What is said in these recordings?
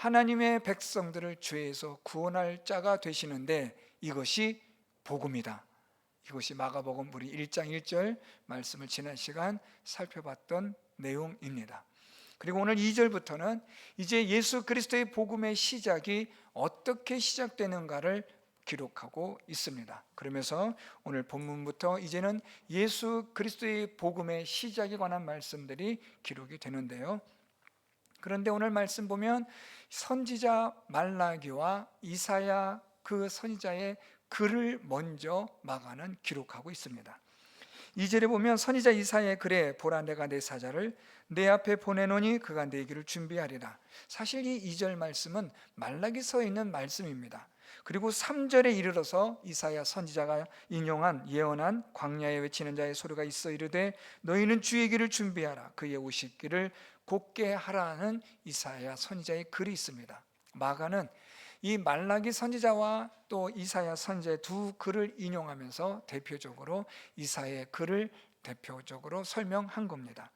하나님의 백성들을 죄에서 구원할 자가 되시는데 이것이 복음이다. 이것이 마가복음 우리 1장 1절 말씀을 지난 시간 살펴봤던 내용입니다. 그리고 오늘 2절부터는 이제 예수 그리스도의 복음의 시작이 어떻게 시작되는가를 기록하고 있습니다. 그러면서 오늘 본문부터 이제는 예수 그리스도의 복음의 시작에 관한 말씀들이 기록이 되는데요. 그런데 오늘 말씀 보면 선지자 말라기와 이사야 그 선지자의 글을 먼저 마가는 기록하고 있습니다. 2절에 보면 선지자 이사야의 글에 보라 내가 내 사자를 내 앞에 보내노니 그가 내 길을 준비하리라. 사실 이 2절 말씀은 말라기서에 있는 말씀입니다. 그리고 3절에 이르러서 이사야 선지자가 인용한 예언한 광야에 외치는 자의 소리가 있어 이르되 너희는 주의 길을 준비하라 그의 오실 길을 곧게 하라는 이사야 선지자의 글이 있습니다. 마가는 이 말라기 선지자와 또 이사야 선지자의 두 글을 인용하면서 대표적으로 이사야의 글을 대표적으로 설명한 겁니다.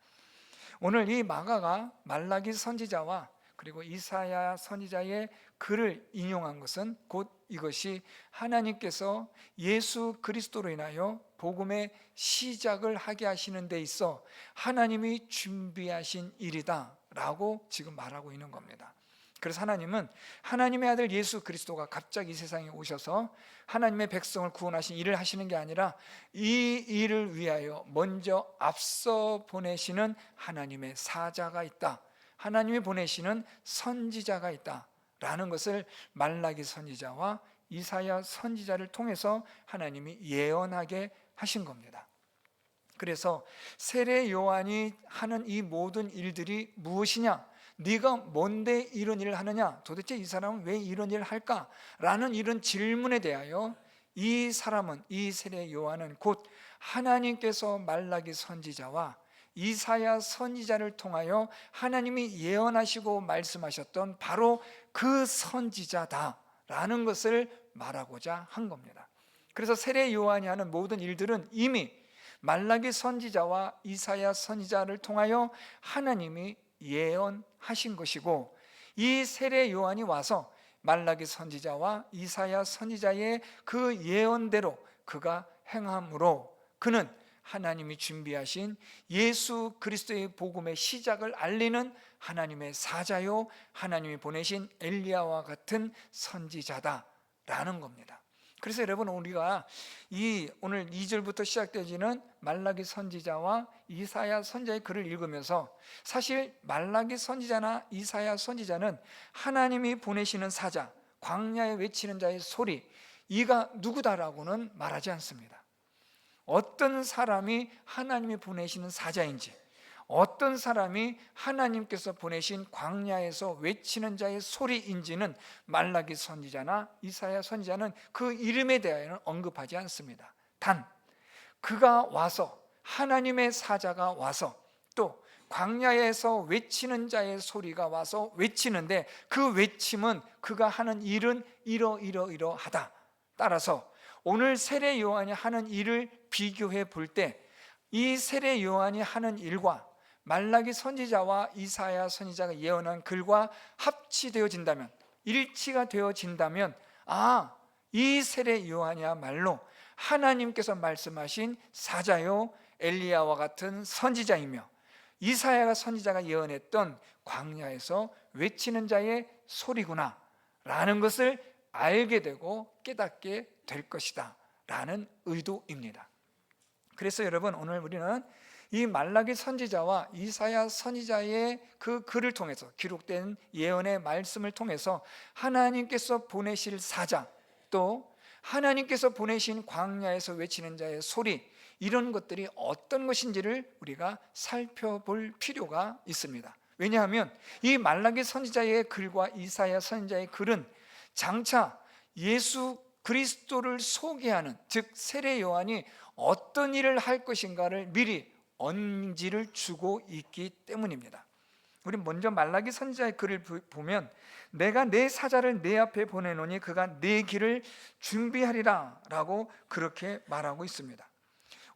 오늘 이 마가가 말라기 선지자와 그리고 이사야 선지자의 글을 인용한 것은 곧 이것이 하나님께서 예수 그리스도로 인하여 복음의 시작을 하게 하시는 데 있어 하나님이 준비하신 일이다 라고 지금 말하고 있는 겁니다. 그래서 하나님은 하나님의 아들 예수 그리스도가 갑자기 이 세상에 오셔서 하나님의 백성을 구원하신 일을 하시는 게 아니라 이 일을 위하여 먼저 앞서 보내시는 하나님의 사자가 있다, 하나님이 보내시는 선지자가 있다 라는 것을 말라기 선지자와 이사야 선지자를 통해서 하나님이 예언하게 하신 겁니다. 그래서 세례 요한이 하는 이 모든 일들이 무엇이냐, 네가 뭔데 이런 일을 하느냐, 도대체 이 사람은 왜 이런 일을 할까? 라는 이런 질문에 대하여 이 사람은, 이 세례 요한은 곧 하나님께서 말라기 선지자와 이사야 선지자를 통하여 하나님이 예언하시고 말씀하셨던 바로 그 선지자다라는 것을 말하고자 한 겁니다. 그래서 세례 요한이 하는 모든 일들은 이미 말라기 선지자와 이사야 선지자를 통하여 하나님이 예언하신 것이고, 이 세례 요한이 와서 말라기 선지자와 이사야 선지자의 그 예언대로 그가 행함으로 그는 하나님이 준비하신 예수 그리스도의 복음의 시작을 알리는 하나님의 사자요 하나님이 보내신 엘리야와 같은 선지자다라는 겁니다. 그래서 여러분, 우리가 이 오늘 2절부터 시작되지는 말라기 선지자와 이사야 선지자의 글을 읽으면서 사실 말라기 선지자나 이사야 선지자는 하나님이 보내시는 사자, 광야에 외치는 자의 소리, 이가 누구다라고는 말하지 않습니다. 어떤 사람이 하나님이 보내시는 사자인지, 어떤 사람이 하나님께서 보내신 광야에서 외치는 자의 소리인지는 말라기 선지자나 이사야 선지자는 그 이름에 대하여는 언급하지 않습니다. 단 그가 와서, 하나님의 사자가 와서 또 광야에서 외치는 자의 소리가 와서 외치는데 그 외침은 그가 하는 일은 이러하다. 따라서 오늘 세례 요한이 하는 일을 비교해 볼 때 이 세례 요한이 하는 일과 말라기 선지자와 이사야 선지자가 예언한 글과 합치되어진다면, 일치가 되어진다면, 이 세례 요한이야말로 하나님께서 말씀하신 사자요 엘리야와 같은 선지자이며 이사야가 선지자가 예언했던 광야에서 외치는 자의 소리구나 라는 것을 알게 되고 깨닫게 될 것이다 라는 의도입니다. 그래서 여러분, 오늘 우리는 이 말라기 선지자와 이사야 선지자의 그 글을 통해서, 기록된 예언의 말씀을 통해서 하나님께서 보내실 사자, 또 하나님께서 보내신 광야에서 외치는 자의 소리, 이런 것들이 어떤 것인지를 우리가 살펴볼 필요가 있습니다. 왜냐하면 이 말라기 선지자의 글과 이사야 선지자의 글은 장차 예수 그리스도를 소개하는, 즉 세례 요한이 어떤 일을 할 것인가를 미리 언지를 주고 있기 때문입니다. 우리 먼저 말라기 선지자의 글을 보면 내가 내 사자를 내 앞에 보내노니 그가 내 길을 준비하리라 라고 그렇게 말하고 있습니다.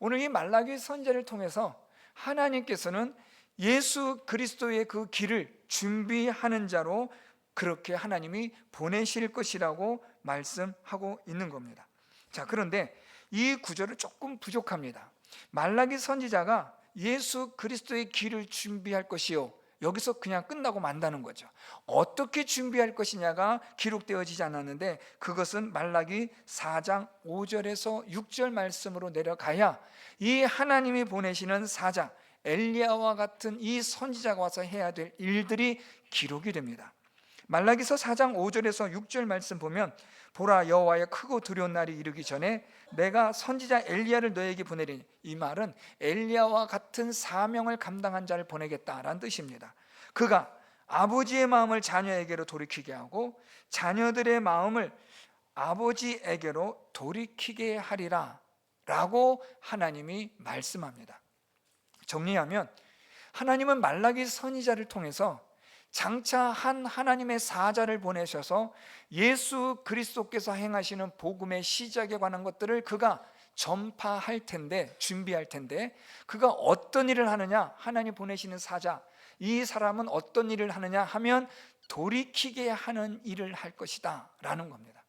오늘 이 말라기 선지자를 통해서 하나님께서는 예수 그리스도의 그 길을 준비하는 자로 그렇게 하나님이 보내실 것이라고 말씀하고 있는 겁니다. 자, 그런데 이 구절은 조금 부족합니다. 말라기 선지자가 예수 그리스도의 길을 준비할 것이요, 여기서 그냥 끝나고 만다는 거죠. 어떻게 준비할 것이냐가 기록되어지지 않았는데, 그것은 말라기 4장 5절에서 6절 말씀으로 내려가야 이 하나님이 보내시는 사자 엘리야와 같은 이 선지자가 와서 해야 될 일들이 기록이 됩니다. 말라기서 4장 5절에서 6절 말씀 보면, 보라, 여호와의 크고 두려운 날이 이르기 전에 내가 선지자 엘리야를 너에게 보내리니, 이 말은 엘리야와 같은 사명을 감당한 자를 보내겠다라는 뜻입니다. 그가 아버지의 마음을 자녀에게로 돌이키게 하고 자녀들의 마음을 아버지에게로 돌이키게 하리라 라고 하나님이 말씀합니다. 정리하면, 하나님은 말라기 선지자를 통해서 장차 한 하나님의 사자를 보내셔서 예수 그리스도께서 행하시는 복음의 시작에 관한 것들을 그가 전파할 텐데, 준비할 텐데, 그가 어떤 일을 하느냐, 하나님 보내시는 사자, 이 사람은 어떤 일을 하느냐 하면 돌이키게 하는 일을 할 것이다 라는 겁니다.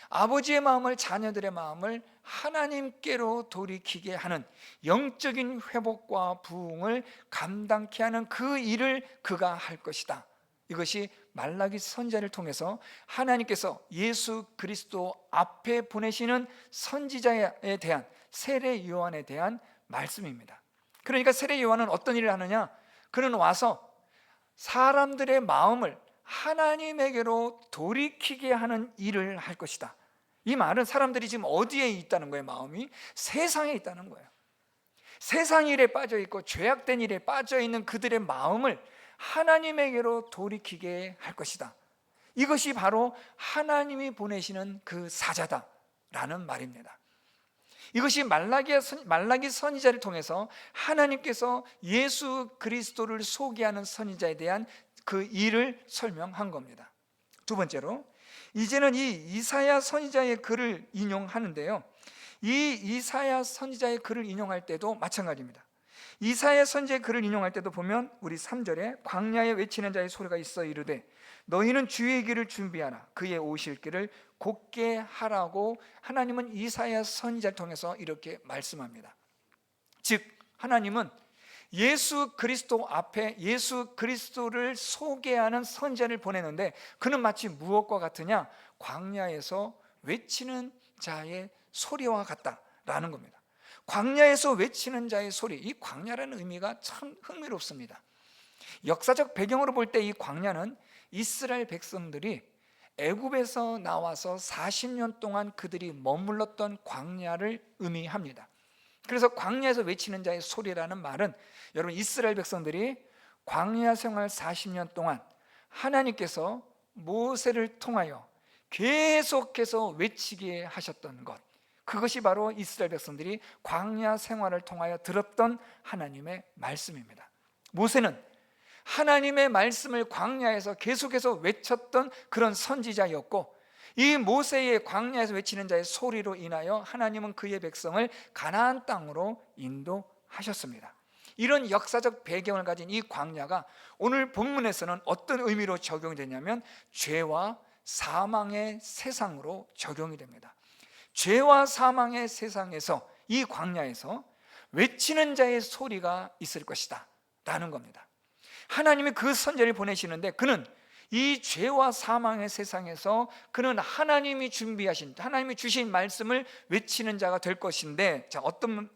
아버지의 마음을, 자녀들의 마음을 하나님께로 돌이키게 하는 영적인 회복과 부흥을 감당케 하는 그 일을 그가 할 것이다. 이것이 말라기 선지자를 통해서 하나님께서 예수 그리스도 앞에 보내시는 선지자에 대한, 세례 요한에 대한 말씀입니다. 그러니까 세례 요한은 어떤 일을 하느냐, 그는 와서 사람들의 마음을 하나님에게로 돌이키게 하는 일을 할 것이다. 이 말은 사람들이 지금 어디에 있다는 거예요? 마음이 세상에 있다는 거예요. 세상 일에 빠져 있고 죄악된 일에 빠져 있는 그들의 마음을 하나님에게로 돌이키게 할 것이다. 이것이 바로 하나님이 보내시는 그 사자다라는 말입니다. 이것이 말라기 선지자를 통해서 하나님께서 예수 그리스도를 소개하는 선지자에 대한 그 일을 설명한 겁니다. 두 번째로, 이제는 이 이사야 선지자의 글을 인용하는데요, 이 이사야 선지자의 글을 인용할 때도 마찬가지입니다. 이사야 선지자의 글을 인용할 때도 보면 우리 3절에 광야에 외치는 자의 소리가 있어 이르되 너희는 주의 길을 준비하라, 그의 오실 길을 곧게 하라고 하나님은 이사야 선지자를 통해서 이렇게 말씀합니다. 즉, 하나님은 예수 그리스도 앞에 예수 그리스도를 소개하는 선지자를 보내는데, 그는 마치 무엇과 같으냐, 광야에서 외치는 자의 소리와 같다라는 겁니다. 광야에서 외치는 자의 소리, 이 광야라는 의미가 참 흥미롭습니다. 역사적 배경으로 볼 때 이 광야는 이스라엘 백성들이 애굽에서 나와서 40년 동안 그들이 머물렀던 광야를 의미합니다. 그래서 광야에서 외치는 자의 소리라는 말은, 여러분, 이스라엘 백성들이 광야 생활 40년 동안 하나님께서 모세를 통하여 계속해서 외치게 하셨던 것, 그것이 바로 이스라엘 백성들이 광야 생활을 통하여 들었던 하나님의 말씀입니다. 모세는 하나님의 말씀을 광야에서 계속해서 외쳤던 그런 선지자였고, 이 모세의 광야에서 외치는 자의 소리로 인하여 하나님은 그의 백성을 가나안 땅으로 인도하셨습니다. 이런 역사적 배경을 가진 이 광야가 오늘 본문에서는 어떤 의미로 적용이 되냐면, 죄와 사망의 세상으로 적용이 됩니다. 죄와 사망의 세상에서, 이 광야에서 외치는 자의 소리가 있을 것이다 라는 겁니다. 하나님이 그 선지자를 보내시는데, 그는 이 죄와 사망의 세상에서 그는 하나님이 준비하신, 하나님이 주신 말씀을 외치는 자가 될 것인데, 자, 어떤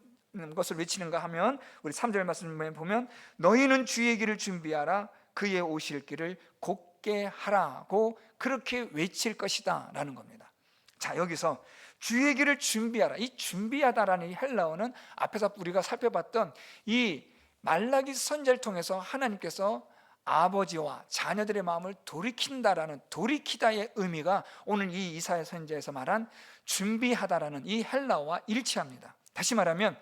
것을 외치는가 하면 우리 3절 말씀에 보면 너희는 주의 길을 준비하라, 그의 오실 길을 곧게 하라고 그렇게 외칠 것이다 라는 겁니다. 자, 여기서 주의 길을 준비하라, 이 준비하다라는 이 헬라어는 앞에서 우리가 살펴봤던 이 말라기 선지자를 통해서 하나님께서 아버지와 자녀들의 마음을 돌이킨다라는, 돌이키다의 의미가 오늘 이 이사야 선지자에서 말한 준비하다라는 이 헬라어와 일치합니다. 다시 말하면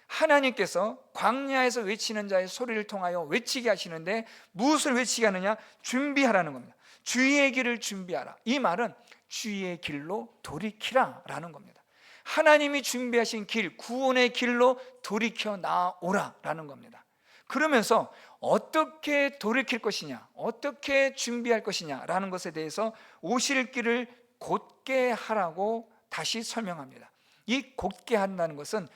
하나님께서 광야에서 외치는 자의 소리를 통하여 외치게 하시는데, 무엇을 외치게 하느냐? 준비하라는 겁니다. 주의 길을 준비하라, 이 말은 주의 길로 돌이키라 라는 겁니다. 하나님이 준비하신 길, 구원의 길로 돌이켜 나오라 라는 겁니다. 그러면서 어떻게 돌이킬 것이냐, 어떻게 준비할 것이냐라는 것에 대해서 오실 길을 곧게 하라고 다시 설명합니다. 이 곧게 한다는 것은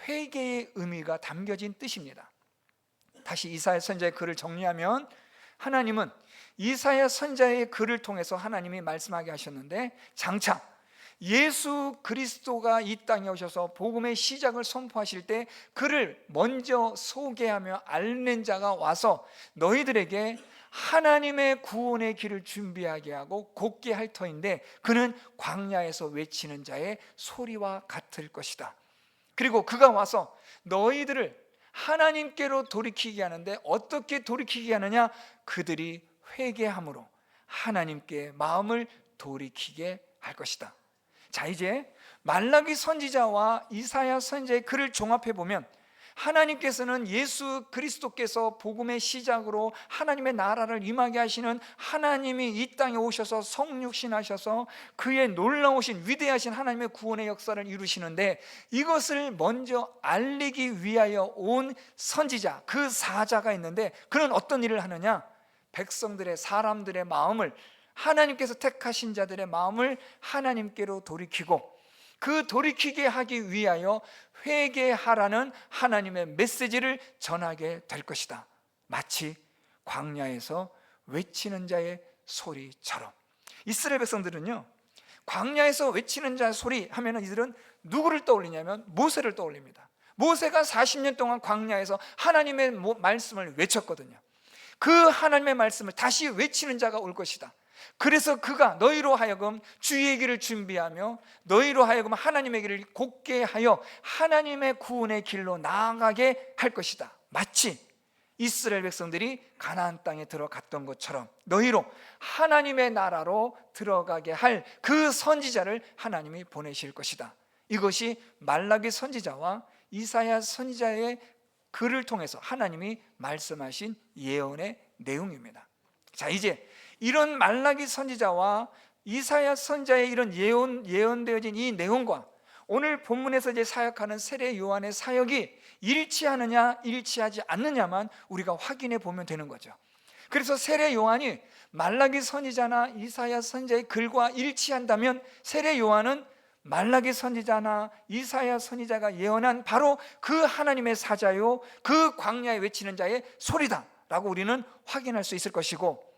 회개의 의미가 담겨진 뜻입니다. 다시 이사야 선지자의 글을 정리하면, 하나님은 이사야 선지자의 글을 통해서 하나님이 말씀하게 하셨는데, 장차 예수 그리스도가 이 땅에 오셔서 복음의 시작을 선포하실 때 그를 먼저 소개하며 알리는 자가 와서 너희들에게 하나님의 구원의 길을 준비하게 하고 곧게 할 터인데, 그는 광야에서 외치는 자의 소리와 같을 것이다. 그리고 그가 와서 너희들을 하나님께로 돌이키게 하는데, 어떻게 돌이키게 하느냐? 그들이 회개함으로 하나님께 마음을 돌이키게 할 것이다. 자, 이제 말라기 선지자와 이사야 선지자의 글을 종합해 보면, 하나님께서는 예수 그리스도께서 복음의 시작으로 하나님의 나라를 임하게 하시는 하나님이 이 땅에 오셔서 성육신하셔서 그의 놀라우신 위대하신 하나님의 구원의 역사를 이루시는데, 이것을 먼저 알리기 위하여 온 선지자, 그 사자가 있는데, 그는 어떤 일을 하느냐? 백성들의, 사람들의 마음을, 하나님께서 택하신 자들의 마음을 하나님께로 돌이키고, 그 돌이키게 하기 위하여 회개하라는 하나님의 메시지를 전하게 될 것이다. 마치 광야에서 외치는 자의 소리처럼. 이스라엘 백성들은요, 광야에서 외치는 자의 소리 하면 이들은 누구를 떠올리냐면 모세를 떠올립니다. 모세가 40년 동안 광야에서 하나님의 말씀을 외쳤거든요. 그 하나님의 말씀을 다시 외치는 자가 올 것이다. 그래서 그가 너희로 하여금 주의 길을 준비하며 너희로 하여금 하나님의 길을 곧게 하여 하나님의 구원의 길로 나아가게 할 것이다. 마치 이스라엘 백성들이 가나안 땅에 들어갔던 것처럼 너희로 하나님의 나라로 들어가게 할 그 선지자를 하나님이 보내실 것이다. 이것이 말라기 선지자와 이사야 선지자의 글을 통해서 하나님이 말씀하신 예언의 내용입니다. 자, 이제 이런 말라기 선지자와 이사야 선지자의 이런 예언되어진 이 내용과 오늘 본문에서 이제 사역하는 세례 요한의 사역이 일치하느냐 일치하지 않느냐만 우리가 확인해 보면 되는 거죠. 그래서 세례 요한이 말라기 선지자나 이사야 선지자의 글과 일치한다면 세례 요한은 말라기 선지자나 이사야 선지자가 예언한 바로 그 하나님의 사자요, 그 광야에 외치는 자의 소리다 라고 우리는 확인할 수 있을 것이고,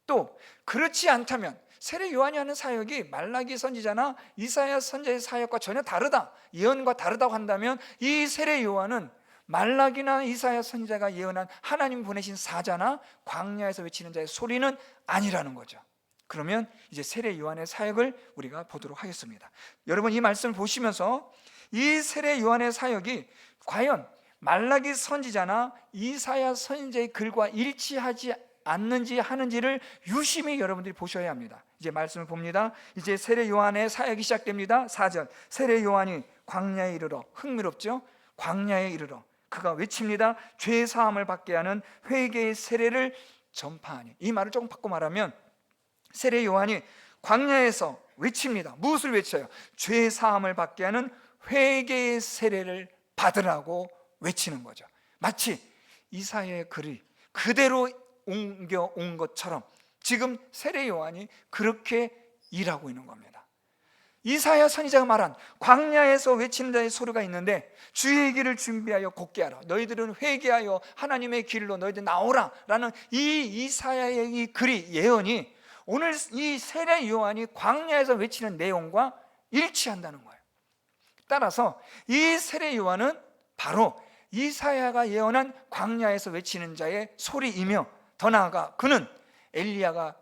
또 그렇지 않다면 세례 요한이 하는 사역이 말라기 선지자나 이사야 선지자의 사역과 전혀 다르다, 예언과 다르다고 한다면 이 세례 요한은 말라기나 이사야 선지자가 예언한 하나님 보내신 사자나 광야에서 외치는 자의 소리는 아니라는 거죠. 그러면 이제 세례 요한의 사역을 우리가 보도록 하겠습니다. 여러분, 이 말씀을 보시면서 이 세례 요한의 사역이 과연 말라기 선지자나 이사야 선지자의 글과 일치하지 않는지 하는지를 유심히 여러분들이 보셔야 합니다. 이제 말씀을 봅니다. 이제 세례 요한의 사역이 시작됩니다. 4절, 세례 요한이 광야에 이르러, 흥미롭죠? 광야에 이르러 그가 외칩니다. 죄 사함을 받게 하는 회개의 세례를 전파하니. 이 말을 조금 바꿔 말하면 세례 요한이 광야에서 외칩니다. 무엇을 외쳐요? 죄 사함을 받게 하는 회개의 세례를 받으라고 외치는 거죠. 마치 이사야의 글이 그대로 옮겨온 것처럼 지금 세례 요한이 그렇게 일하고 있는 겁니다. 이사야 선지자가 말한 광야에서 외치는 자의 소리가 있는데, 주의 길을 준비하여 곧게 하라, 너희들은 회개하여 하나님의 길로 너희들 나오라 라는 이 이사야의 이 글이, 예언이 오늘 이 세례 요한이 광야에서 외치는 내용과 일치한다는 거예요. 따라서 이 세례 요한은 바로 이사야가 예언한 광야에서 외치는 자의 소리이며, 더 나아가 그는 엘리야가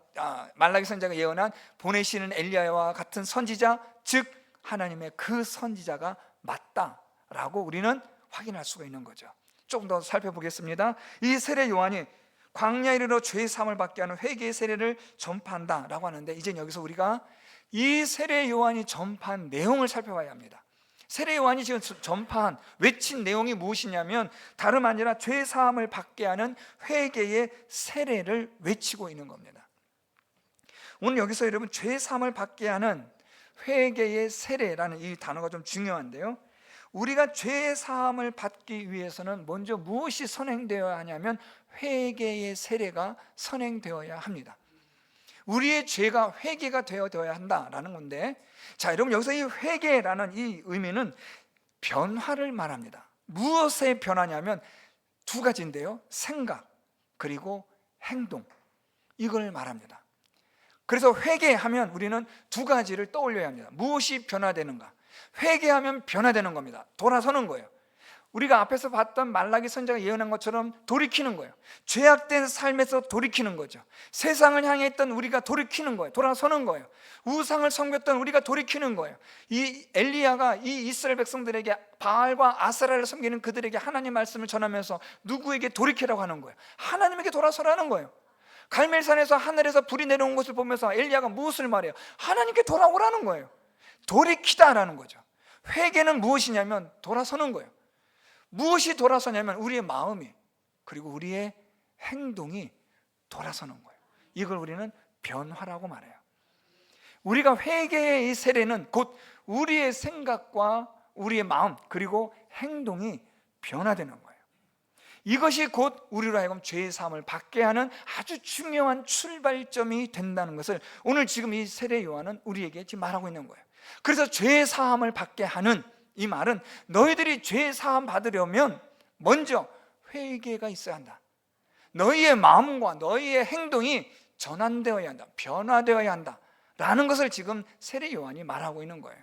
말라기 선지자가 예언한 보내시는 엘리야와 같은 선지자, 즉 하나님의 그 선지자가 맞다라고 우리는 확인할 수가 있는 거죠. 조금 더 살펴보겠습니다. 이 세례 요한이 광야에 이르러 죄 사함을 받게 하는 회개의 세례를 전파한다라고 하는데, 이제 여기서 우리가 이 세례 요한이 전파한 내용을 살펴봐야 합니다. 세례 요한이 지금 전파한, 외친 내용이 무엇이냐면 다름 아니라 죄 사함을 받게 하는 회개의 세례를 외치고 있는 겁니다. 오늘 여기서 여러분, 죄 사함을 받게 하는 회개의 세례라는 이 단어가 좀 중요한데요, 우리가 죄의 사함을 받기 위해서는 먼저 무엇이 선행되어야 하냐면 회개의 세례가 선행되어야 합니다. 우리의 죄가 회개가 되어야 한다라는 건데, 자, 여러분 여기서 이 회개라는 이 의미는 변화를 말합니다. 무엇의 변화냐면 두 가지인데요, 생각 그리고 행동, 이걸 말합니다. 그래서 회개하면 우리는 두 가지를 떠올려야 합니다. 무엇이 변화되는가? 회개하면 변화되는 겁니다. 돌아서는 거예요. 우리가 앞에서 봤던 말라기 선지자가 예언한 것처럼 돌이키는 거예요. 죄악된 삶에서 돌이키는 거죠. 세상을 향해 있던 우리가 돌이키는 거예요. 돌아서는 거예요. 우상을 섬겼던 우리가 돌이키는 거예요. 이 엘리야가 이 이스라엘 백성들에게 바알과 아세라를 섬기는 그들에게 하나님 말씀을 전하면서 누구에게 돌이키라고 하는 거예요? 하나님에게 돌아서라는 거예요. 갈멜산에서 하늘에서 불이 내려온 것을 보면서 엘리야가 무엇을 말해요? 하나님께 돌아오라는 거예요. 돌이키다라는 거죠. 회개는 무엇이냐면 돌아서는 거예요. 무엇이 돌아서냐면 우리의 마음이, 그리고 우리의 행동이 돌아서는 거예요. 이걸 우리는 변화라고 말해요. 우리가 회개의 이 세례는 곧 우리의 생각과 우리의 마음 그리고 행동이 변화되는 거예요. 이것이 곧 우리로 하여금 죄의 사함을 받게 하는 아주 중요한 출발점이 된다는 것을 오늘 지금 이 세례 요한은 우리에게 지금 말하고 있는 거예요. 그래서 죄의 사함을 받게 하는 이 말은 너희들이 죄의 사함 받으려면 먼저 회개가 있어야 한다. 너희의 마음과 너희의 행동이 전환되어야 한다. 변화되어야 한다 라는 것을 지금 세례 요한이 말하고 있는 거예요.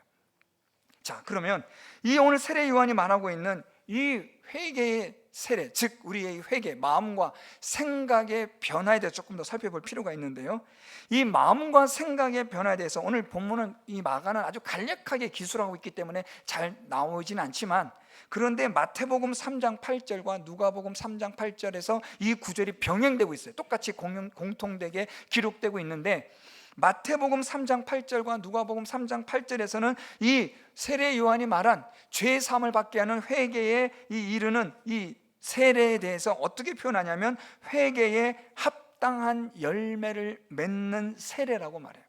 자, 그러면 이 오늘 세례 요한이 말하고 있는 이 회개의 세례, 즉 우리의 회개, 마음과 생각의 변화에 대해서 조금 더 살펴볼 필요가 있는데요, 이 마음과 생각의 변화에 대해서 오늘 본문은 이 마가는 아주 간략하게 기술하고 있기 때문에 잘 나오진 않지만, 그런데 마태복음 3장 8절과 누가복음 3장 8절에서 이 구절이 병행되고 있어요. 똑같이 공통되게 기록되고 있는데, 마태복음 3장 8절과 누가복음 3장 8절에서는 이 세례 요한이 말한 죄 사함을 받게 하는 회개에 이르는 이 세례에 대해서 어떻게 표현하냐면 회개에 합당한 열매를 맺는 세례라고 말해요.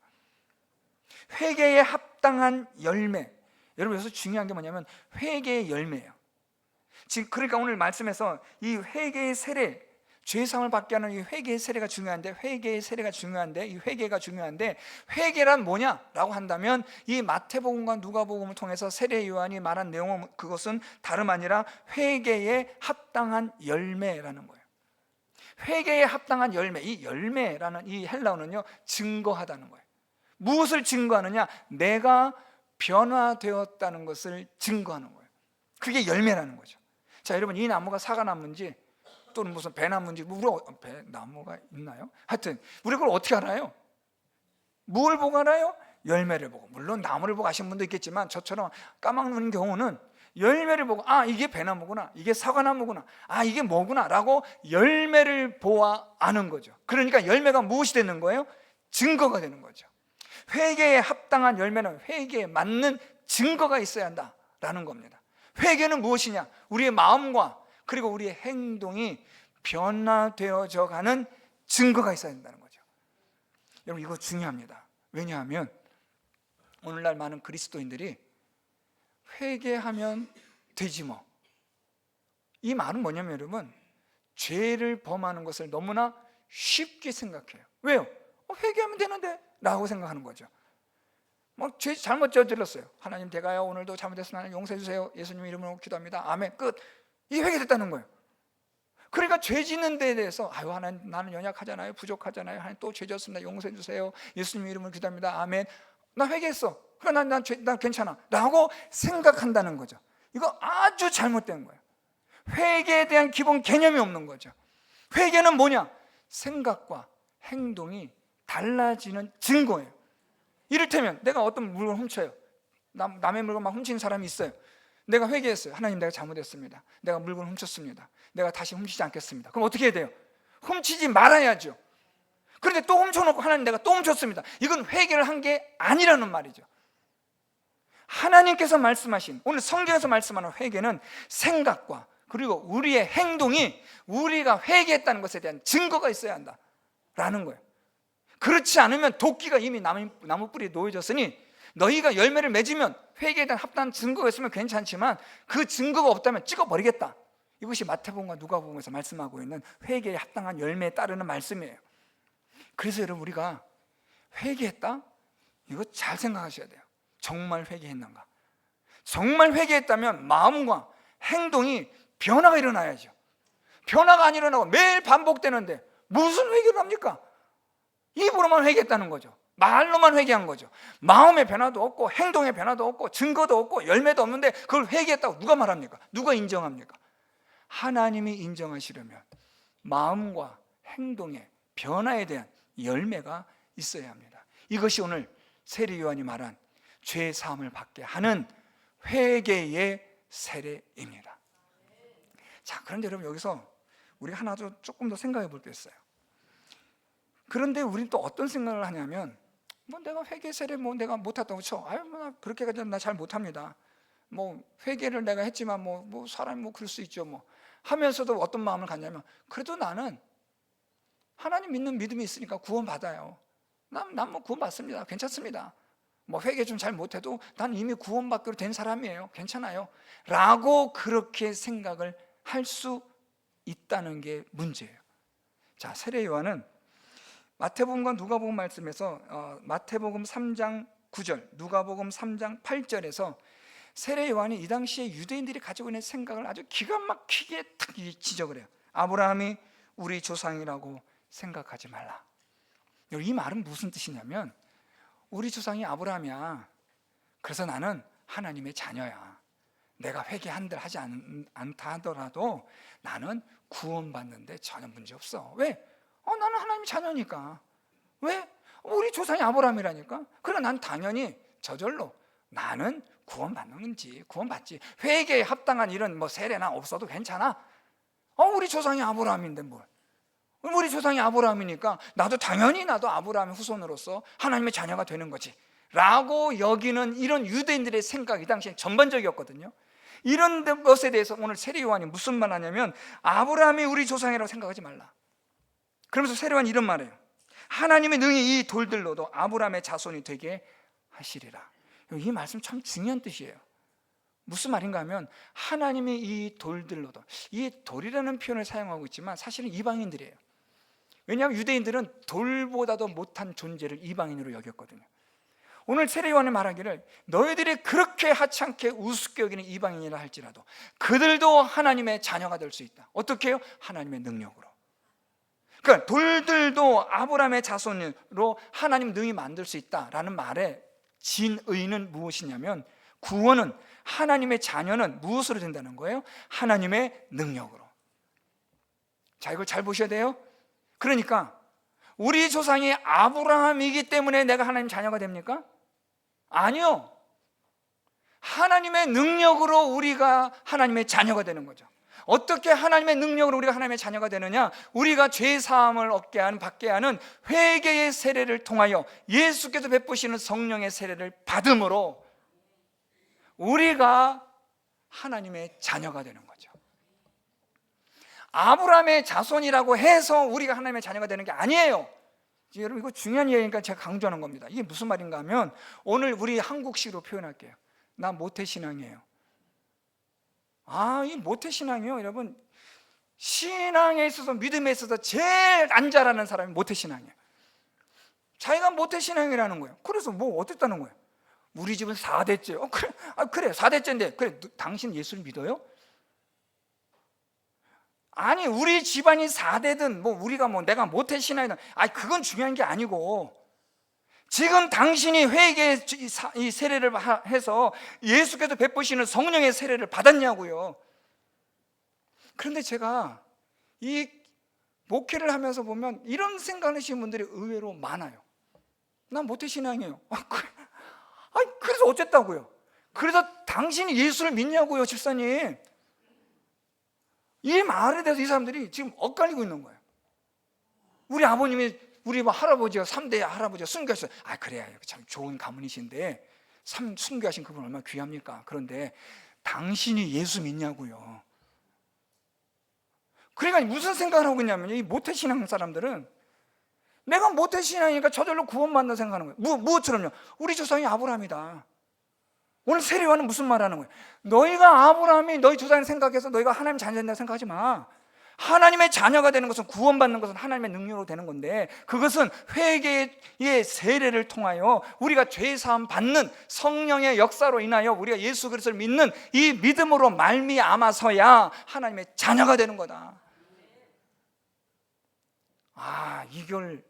회개에 합당한 열매. 여러분, 여기서 중요한 게 뭐냐면 회개의 열매예요. 지금 그러니까 오늘 말씀에서 이 회개의 세례, 죄사함을 받게 하는 이 회개의 세례가 중요한데, 회개의 세례가 중요한데, 이 회개가 중요한데, 회개란 뭐냐라고 한다면 이 마태복음과 누가복음을 통해서 세례 요한이 말한 내용은 그것은 다름 아니라 회개에 합당한 열매라는 거예요. 회개에 합당한 열매, 이 열매라는 이 헬라어는요, 증거하다는 거예요. 무엇을 증거하느냐? 내가 변화되었다는 것을 증거하는 거예요. 그게 열매라는 거죠. 자, 여러분, 이 나무가 사과나무인지 또는 무슨 배나무인지, 배나무가 있나요? 하여튼 우리 그걸 어떻게 알아요? 뭘 보고 알아요? 열매를 보고. 물론 나무를 보고 아시는 분도 있겠지만 저처럼 까막눈인 경우는 열매를 보고, 아, 이게 배나무구나, 이게 사과나무구나, 아, 이게 뭐구나 라고 열매를 보아 아는 거죠. 그러니까 열매가 무엇이 되는 거예요? 증거가 되는 거죠. 회개에 합당한 열매는 회개에 맞는 증거가 있어야 한다라는 겁니다. 회개는 무엇이냐? 우리의 마음과 그리고 우리의 행동이 변화되어져 가는 증거가 있어야 된다는 거죠. 여러분, 이거 중요합니다. 왜냐하면 오늘날 많은 그리스도인들이 회개하면 되지 뭐, 이 말은 뭐냐면 여러분, 죄를 범하는 것을 너무나 쉽게 생각해요. 왜요? 회개하면 되는데 라고 생각하는 거죠. 죄 잘못 저질렀어요. 하나님, 제가요 오늘도 잘못했으면 하나님 용서해 주세요. 예수님 이름으로 기도합니다. 아멘. 끝. 이 회개됐다는 거예요. 그러니까 죄 짓는 데에 대해서, 아유, 하나님, 나는 연약하잖아요, 부족하잖아요, 하나님 또 죄 졌습니다, 용서해 주세요, 예수님 이름으로 기도합니다, 아멘. 나 회개했어. 그래, 난 괜찮아 라고 생각한다는 거죠. 이거 아주 잘못된 거예요. 회개에 대한 기본 개념이 없는 거죠. 회개는 뭐냐? 생각과 행동이 달라지는 증거예요. 이를테면 내가 어떤 물건을 훔쳐요. 남의 물건 막 훔치는 사람이 있어요. 내가 회개했어요. 하나님, 내가 잘못했습니다. 내가 물건을 훔쳤습니다. 내가 다시 훔치지 않겠습니다. 그럼 어떻게 해야 돼요? 훔치지 말아야죠. 그런데 또 훔쳐놓고, 하나님, 내가 또 훔쳤습니다. 이건 회개를 한 게 아니라는 말이죠. 하나님께서 말씀하신, 오늘 성경에서 말씀하는 회개는 생각과 그리고 우리의 행동이 우리가 회개했다는 것에 대한 증거가 있어야 한다라는 거예요. 그렇지 않으면 도끼가 이미 나무 뿌리에 놓여졌으니 너희가 열매를 맺으면 회개에 대한 합당한 증거가 있으면 괜찮지만 그 증거가 없다면 찍어버리겠다. 이것이 마태복음과 누가복음에서 말씀하고 있는 회개에 합당한 열매에 따르는 말씀이에요. 그래서 여러분, 우리가 회개했다? 이거 잘 생각하셔야 돼요. 정말 회개했는가? 정말 회개했다면 마음과 행동이 변화가 일어나야죠. 변화가 안 일어나고 매일 반복되는데 무슨 회개를 합니까? 입으로만 회개했다는 거죠. 말로만 회개한 거죠. 마음의 변화도 없고 행동의 변화도 없고 증거도 없고 열매도 없는데 그걸 회개했다고 누가 말합니까? 누가 인정합니까? 하나님이 인정하시려면 마음과 행동의 변화에 대한 열매가 있어야 합니다. 이것이 오늘 세례 요한이 말한 죄 사함을 받게 하는 회개의 세례입니다. 자, 그런데 여러분, 여기서 우리가 하나 조금 더 생각해 볼 게 있어요. 그런데 우리는 또 어떤 생각을 하냐면, 뭐 내가 회개 세례 뭐 내가 못했다고 쳐. 아유, 뭐 그렇게까지 나 잘 못합니다. 뭐 회개를 내가 했지만 뭐 사람이 뭐 그럴 수 있죠. 뭐 하면서도 어떤 마음을 갖냐면, 그래도 나는 하나님 믿는 믿음이 있으니까 구원 받아요. 난 뭐 구원 받습니다. 괜찮습니다. 뭐 회개 좀 잘 못해도 난 이미 구원받기로 된 사람이에요. 괜찮아요. 라고 그렇게 생각을 할 수 있다는 게 문제예요. 자, 세례 요한은 마태복음과 누가복음 말씀에서 마태복음 3장 9절, 누가복음 3장 8절에서 세례 요한이 이 당시에 유대인들이 가지고 있는 생각을 아주 기가 막히게 딱 지적을 해요. 아브라함이 우리 조상이라고 생각하지 말라. 이 말은 무슨 뜻이냐면, 우리 조상이 아브라함이야. 그래서 나는 하나님의 자녀야. 내가 회개한들 하지 않다 하더라도 나는 구원받는데 전혀 문제 없어. 왜? 나는 하나님의 자녀니까. 왜? 우리 조상이 아브라함이라니까. 그래, 난 당연히 저절로 나는 구원받는 건지 구원받지. 회개에 합당한 이런 뭐 세례나 없어도 괜찮아. 우리 조상이 아브라함인데 뭘. 우리 조상이 아브라함이니까 나도 당연히 나도 아브라함의 후손으로서 하나님의 자녀가 되는 거지 라고 여기는 이런 유대인들의 생각이 당시에 전반적이었거든요. 이런 것에 대해서 오늘 세례 요한이 무슨 말 하냐면, 아브라함이 우리 조상이라고 생각하지 말라. 그러면서 세례 요한이 이런 말이에요. 하나님의 능히 이 돌들로도 아브라함의 자손이 되게 하시리라. 이 말씀 참 중요한 뜻이에요. 무슨 말인가 하면, 하나님이 이 돌들로도, 이 돌이라는 표현을 사용하고 있지만 사실은 이방인들이에요. 왜냐하면 유대인들은 돌보다도 못한 존재를 이방인으로 여겼거든요. 오늘 세례 요한이 말하기를, 너희들이 그렇게 하찮게 우습게 여기는 이방인이라 할지라도 그들도 하나님의 자녀가 될 수 있다. 어떻게 해요? 하나님의 능력으로. 그러니까 돌들도 아브라함의 자손으로 하나님 능히 만들 수 있다라는 말의 진의는 무엇이냐면, 구원은, 하나님의 자녀는 무엇으로 된다는 거예요? 하나님의 능력으로. 자, 이걸 잘 보셔야 돼요. 그러니까 우리 조상이 아브라함이기 때문에 내가 하나님 자녀가 됩니까? 아니요. 하나님의 능력으로 우리가 하나님의 자녀가 되는 거죠. 어떻게 하나님의 능력으로 우리가 하나님의 자녀가 되느냐? 우리가 죄 사함을 받게 하는 회개의 세례를 통하여 예수께서 베푸시는 성령의 세례를 받음으로 우리가 하나님의 자녀가 되는 거죠. 아브라함의 자손이라고 해서 우리가 하나님의 자녀가 되는 게 아니에요. 여러분, 이거 중요한 얘기니까 제가 강조하는 겁니다. 이게 무슨 말인가 하면, 오늘 우리 한국식으로 표현할게요. 나 모태신앙이에요. 이 모태신앙이요, 여러분, 신앙에 있어서, 믿음에 있어서 제일 안 잘하는 사람이 모태신앙이에요. 자기가 모태신앙이라는 거예요. 그래서 뭐 어땠다는 거예요? 우리 집은 4대째. 그래 4대째인데 그래, 당신 예수를 믿어요? 아니, 우리 집안이 4대든 뭐 우리가 뭐 내가 모태신앙이든 그건 중요한 게 아니고, 지금 당신이 회개의 이 세례를 해서 예수께서 베푸시는 성령의 세례를 받았냐고요. 그런데 제가 이 목회를 하면서 보면 이런 생각하시는 분들이 의외로 많아요. 난 모태신앙이에요. 그래서 어쨌다고요? 그래서 당신이 예수를 믿냐고요, 집사님? 이 말에 대해서 이 사람들이 지금 엇갈리고 있는 거예요. 우리 아버님이, 우리 할아버지가 3대 할아버지가 순교했어요. 그래야 참 좋은 가문이신데 순교하신 그분 얼마나 귀합니까? 그런데 당신이 예수 믿냐고요. 그러니까 무슨 생각을 하고 있냐면, 이 모태신앙 사람들은 내가 모태신앙이니까 저절로 구원받는다 생각하는 거예요. 무엇처럼요? 우리 조상이 아브라함이다. 오늘 세례요한은 무슨 말 하는 거예요? 너희가 아브라함이 너희 조상을 생각해서 너희가 하나님 자녀된다고 생각하지 마. 하나님의 자녀가 되는 것은, 구원받는 것은 하나님의 능력으로 되는 건데, 그것은 회개의 세례를 통하여 우리가 죄사함 받는 성령의 역사로 인하여 우리가 예수 그리스도를 믿는 이 믿음으로 말미암아서야 하나님의 자녀가 되는 거다. 이걸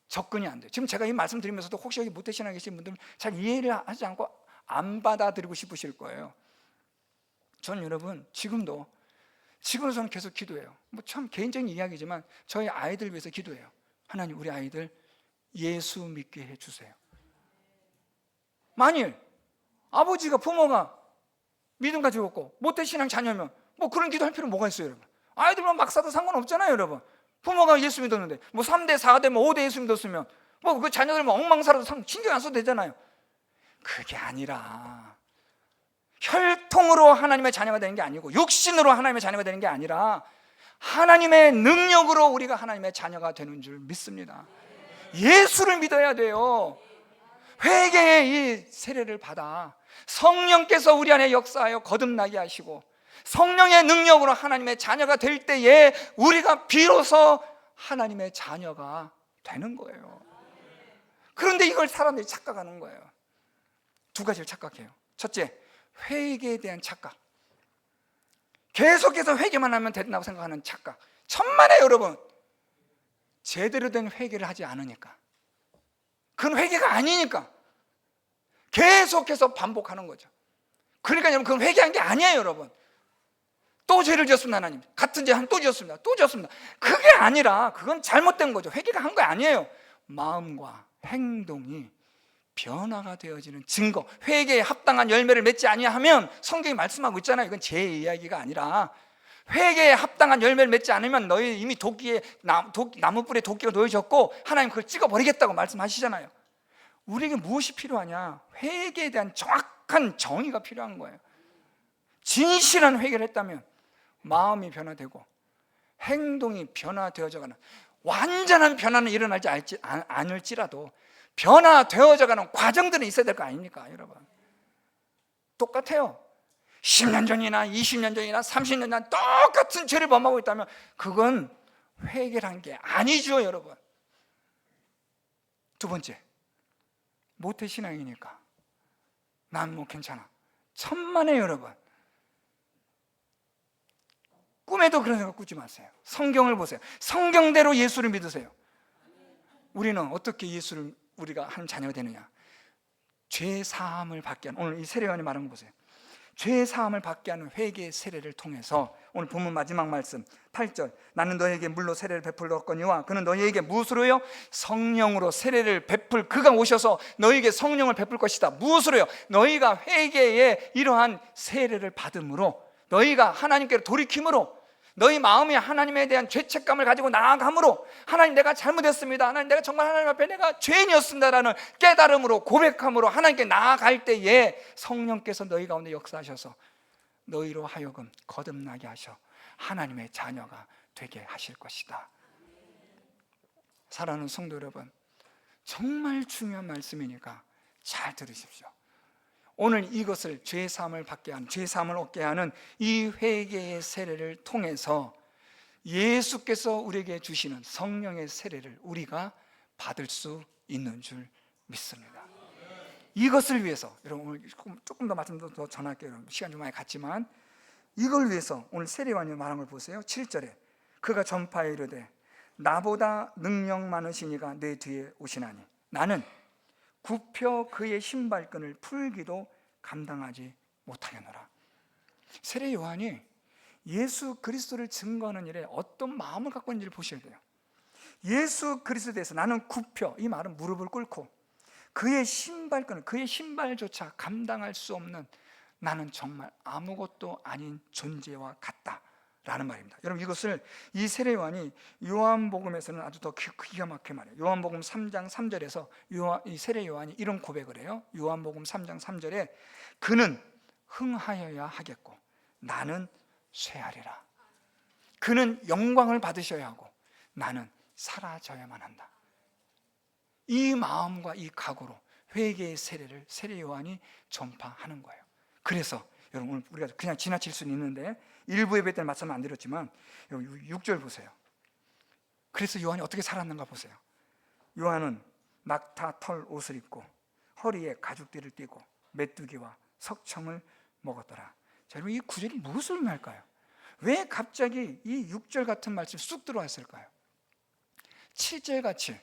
접근이 안 돼요. 지금 제가 이 말씀 드리면서도 혹시 여기 모태신앙 계신 분들은 잘 이해를 하지 않고 안 받아들이고 싶으실 거예요. 전 여러분 지금도 저는 계속 기도해요. 참 개인적인 이야기지만 저희 아이들 위해서 기도해요. 하나님, 우리 아이들 예수 믿게 해주세요. 만일 아버지가, 부모가 믿음 가지고 없고 모태신앙 자녀면 그런 기도할 필요 뭐가 있어요, 여러분? 아이들만 막 사도 상관없잖아요, 여러분. 부모가 예수 믿었는데 3대, 4대, 5대 예수 믿었으면 그 자녀들 엉망살아도 신경 안 써도 되잖아요. 그게 아니라 혈통으로 하나님의 자녀가 되는 게 아니고, 육신으로 하나님의 자녀가 되는 게 아니라 하나님의 능력으로 우리가 하나님의 자녀가 되는 줄 믿습니다. 예수를 믿어야 돼요. 회개의 이 세례를 받아 성령께서 우리 안에 역사하여 거듭나게 하시고, 성령의 능력으로 하나님의 자녀가 될 때에 우리가 비로소 하나님의 자녀가 되는 거예요. 그런데 이걸 사람들이 착각하는 거예요. 두 가지를 착각해요. 첫째, 회개에 대한 착각. 계속해서 회개만 하면 된다고 생각하는 착각. 천만에 여러분, 제대로 된 회개를 하지 않으니까, 그건 회개가 아니니까 계속해서 반복하는 거죠. 그러니까 여러분, 그건 회개한 게 아니에요. 여러분, 또 죄를 지었습니다. 하나님, 같은 죄 또 지었습니다. 또 지었습니다. 그게 아니라 그건 잘못된 거죠. 회개가 한 거 아니에요. 마음과 행동이 변화가 되어지는 증거, 회개에 합당한 열매를 맺지 아니하면, 성경이 말씀하고 있잖아요. 이건 제 이야기가 아니라, 회개에 합당한 열매를 맺지 않으면 너희 이미 나무뿔에 도끼가 놓여졌고 하나님 그걸 찍어버리겠다고 말씀하시잖아요. 우리에게 무엇이 필요하냐? 회개에 대한 정확한 정의가 필요한 거예요. 진실한 회개를 했다면 마음이 변화되고 행동이 변화되어져가는, 완전한 변화는 일어나지 않을지라도 변화되어져가는 과정들은 있어야 될 거 아닙니까, 여러분? 똑같아요. 10년 전이나 20년 전이나 30년 전 똑같은 죄를 범하고 있다면 그건 회개란 게 아니죠, 여러분. 두 번째, 모태신앙이니까 난 괜찮아. 천만에 여러분, 꿈에도 그런 생각 꾸지 마세요. 성경을 보세요. 성경대로 예수를 믿으세요. 우리는 어떻게 예수를, 우리가 하나님 자녀가 되느냐? 죄 사함을 받게 하는, 오늘 이 세례요한이 말한 거 보세요. 죄 사함을 받게 하는 회개의 세례를 통해서, 오늘 본문 마지막 말씀 8절, 나는 너희에게 물로 세례를 베풀었거니와 그는 너희에게 무엇으로요? 성령으로 세례를 베풀 그가 오셔서 너희에게 성령을 베풀 것이다. 무엇으로요? 너희가 회개의 이러한 세례를 받음으로, 너희가 하나님께로 돌이킴으로, 너희 마음이 하나님에 대한 죄책감을 가지고 나아감으로, 하나님 내가 잘못했습니다, 하나님 내가 정말 하나님 앞에 내가 죄인이었습니다라는 깨달음으로, 고백함으로 하나님께 나아갈 때에 성령께서 너희 가운데 역사하셔서 너희로 하여금 거듭나게 하셔 하나님의 자녀가 되게 하실 것이다. 사랑하는 성도 여러분, 정말 중요한 말씀이니까 잘 들으십시오. 오늘 이것을 죄사함을 받게 하는, 죄사함을 얻게 하는 이 회개의 세례를 통해서 예수께서 우리에게 주시는 성령의 세례를 우리가 받을 수 있는 줄 믿습니다. 이것을 위해서, 여러분 오늘 조금 더 말씀 더 전할게요. 여러분 시간 좀 많이 갔지만, 이걸 위해서 오늘 세례요한이 말한 걸 보세요. 7절에 그가 전파에 이르되 나보다 능력 많으신 이가 내 뒤에 오시나니 나는 굽혀 그의 신발끈을 풀기도 감당하지 못하겠노라. 세례 요한이 예수 그리스도를 증거하는 일에 어떤 마음을 갖고 있는지를 보셔야 돼요. 예수 그리스도에 대해서 나는 굽혀, 이 말은 무릎을 꿇고 그의 신발끈을, 그의 신발조차 감당할 수 없는, 나는 정말 아무것도 아닌 존재와 같다 라는 말입니다. 여러분 이것을, 이 세례 요한이 요한복음에서는 아주 더 기가 막히게 말해요. 요한복음 3장 3절에서 이 세례 요한이 이런 고백을 해요. 요한복음 3장 3절에 그는 흥하여야 하겠고 나는 쇠하리라. 그는 영광을 받으셔야 하고 나는 사라져야만 한다. 이 마음과 이 각오로 회개의 세례를 세례 요한이 전파하는 거예요. 그래서 여러분, 오늘 우리가 그냥 지나칠 수는 있는데 일부 예배 때는 말씀 안 드렸지만 6절 보세요. 그래서 요한이 어떻게 살았는가 보세요. 요한은 낙타 털 옷을 입고 허리에 가죽띠를 띠고 메뚜기와 석청을 먹었더라. 자, 여러분, 이 구절이 무엇을 의미할까요? 왜 갑자기 이 6절 같은 말씀이 쑥 들어왔을까요? 7절 같이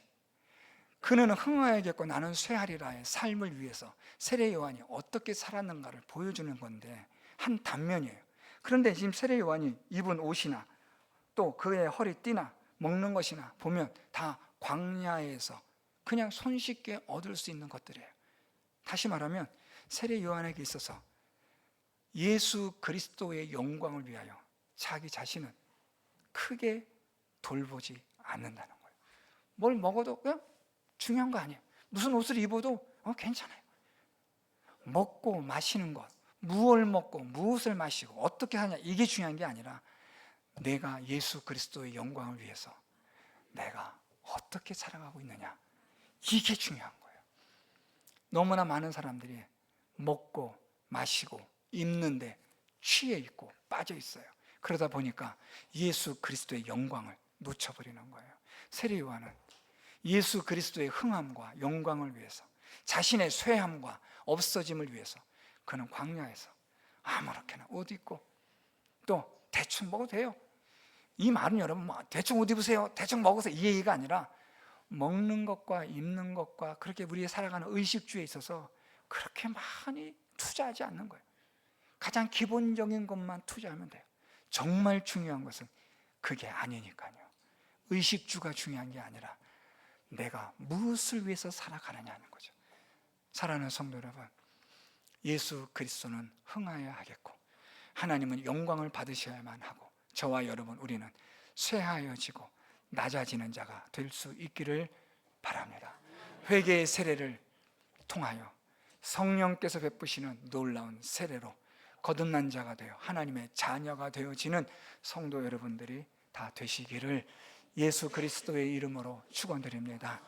그는 흥하여야겠고 나는 쇠하리라의 삶을 위해서 세례 요한이 어떻게 살았는가를 보여주는 건데 한 단면이에요. 그런데 지금 세례 요한이 입은 옷이나 또 그의 허리띠나 먹는 것이나 보면 다 광야에서 그냥 손쉽게 얻을 수 있는 것들이에요. 다시 말하면 세례 요한에게 있어서 예수 그리스도의 영광을 위하여 자기 자신은 크게 돌보지 않는다는 거예요. 뭘 먹어도 그냥 중요한 거 아니에요. 무슨 옷을 입어도 괜찮아요. 먹고 마시는 것, 무엇을 먹고 무엇을 마시고 어떻게 하냐, 이게 중요한 게 아니라 내가 예수 그리스도의 영광을 위해서 내가 어떻게 살아가고 있느냐, 이게 중요한 거예요. 너무나 많은 사람들이 먹고 마시고 입는데 취해 있고 빠져 있어요. 그러다 보니까 예수 그리스도의 영광을 놓쳐버리는 거예요. 세례 요한은 예수 그리스도의 흥함과 영광을 위해서, 자신의 쇠함과 없어짐을 위해서 그는 광야에서 아무렇게나 옷 입고 또 대충 먹어도 돼요. 이 말은 여러분 대충 옷 입으세요, 대충 먹으세요, 이 얘기가 아니라 먹는 것과 입는 것과 그렇게 우리의 살아가는 의식주에 있어서 그렇게 많이 투자하지 않는 거예요. 가장 기본적인 것만 투자하면 돼요. 정말 중요한 것은 그게 아니니까요. 의식주가 중요한 게 아니라 내가 무엇을 위해서 살아가느냐는 거죠. 사랑하는 성도 여러분, 예수 그리스도는 흥하여야 하겠고 하나님은 영광을 받으셔야만 하고 저와 여러분, 우리는 쇠하여지고 낮아지는 자가 될 수 있기를 바랍니다. 회개의 세례를 통하여 성령께서 베푸시는 놀라운 세례로 거듭난 자가 되어 하나님의 자녀가 되어지는 성도 여러분들이 다 되시기를 예수 그리스도의 이름으로 축원드립니다.